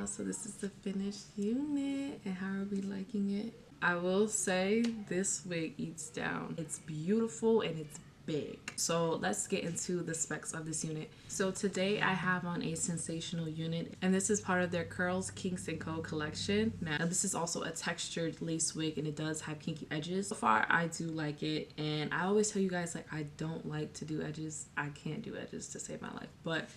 y'all, so this is the finished unit, and how are we liking it? I will say this wig eats down. It's beautiful and it's big. So let's get into the specs of this unit. So today I have on a Sensational unit, and this is part of their Curls, Kinks & Co collection. Now this is also a textured lace wig, and it does have kinky edges. So far I do like it, and I always tell you guys, like, I don't like to do edges. I can't do edges to save my life, but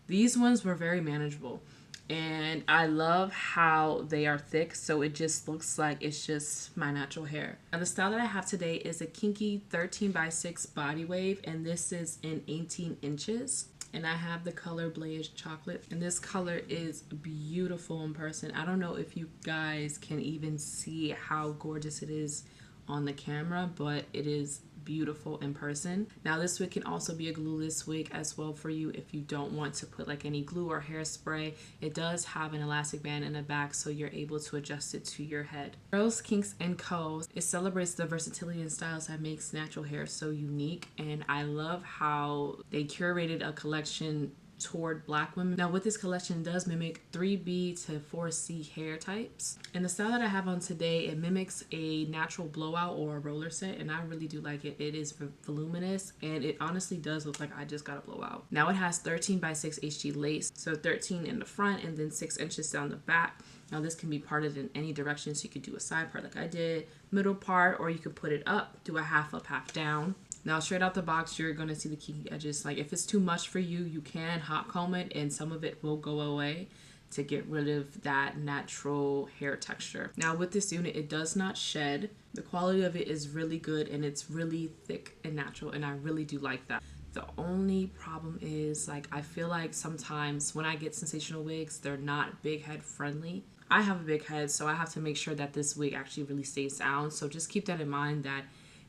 these ones were very manageable. And I love how they are thick, so it just looks like it's just my natural hair. Now the style that I have today is a Kinky 13x6 body wave, and this is in 18 inches. And I have the color Blaze Chocolate, and this color is beautiful in person. I don't know if you guys can even see how gorgeous it is on the camera, but it is beautiful in person. Now this wig can also be a glueless wig as well for you if you don't want to put like any glue or hairspray. It does have an elastic band in the back, so you're able to adjust it to your head. Curls, Kinks & Co. It celebrates the versatility and styles that makes natural hair so unique, and I love how they curated a collection toward Black women. Now with this collection, it does mimic 3B to 4C hair types, and the style that I have on today, it mimics a natural blowout or a roller set, and I really do like it. It is voluminous, and it honestly does look like I just got a blowout. Now it has 13x6 HG lace, so 13 in the front and then 6 inches down the back. Now this can be parted in any direction, so you could do a side part like I did, middle part, or you could put it up, do a half up, half down. Now straight out the box, you're going to see the kinky edges. Like if it's too much for you, you can hot comb it and some of it will go away to get rid of that natural hair texture. Now with this unit, it does not shed. The quality of it is really good, and it's really thick and natural, and I really do like that. The only problem is, like, I feel like sometimes when I get Sensational wigs, they're not big head friendly. I have a big head, so I have to make sure that this wig actually really stays down. So just keep that in mind, that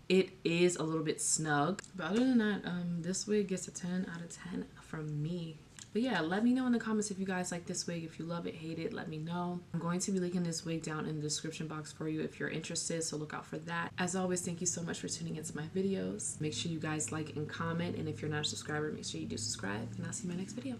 it is a little bit snug. But other than that, this wig gets a 10 out of 10 from me. But yeah, let me know in the comments if you guys like this wig. If you love it, hate it, let me know. I'm going to be linking this wig down in the description box for you if you're interested, so look out for that. As always, thank you so much for tuning into my videos. Make sure you guys like and comment, and if you're not a subscriber, make sure you do subscribe, and I'll see you in my next video.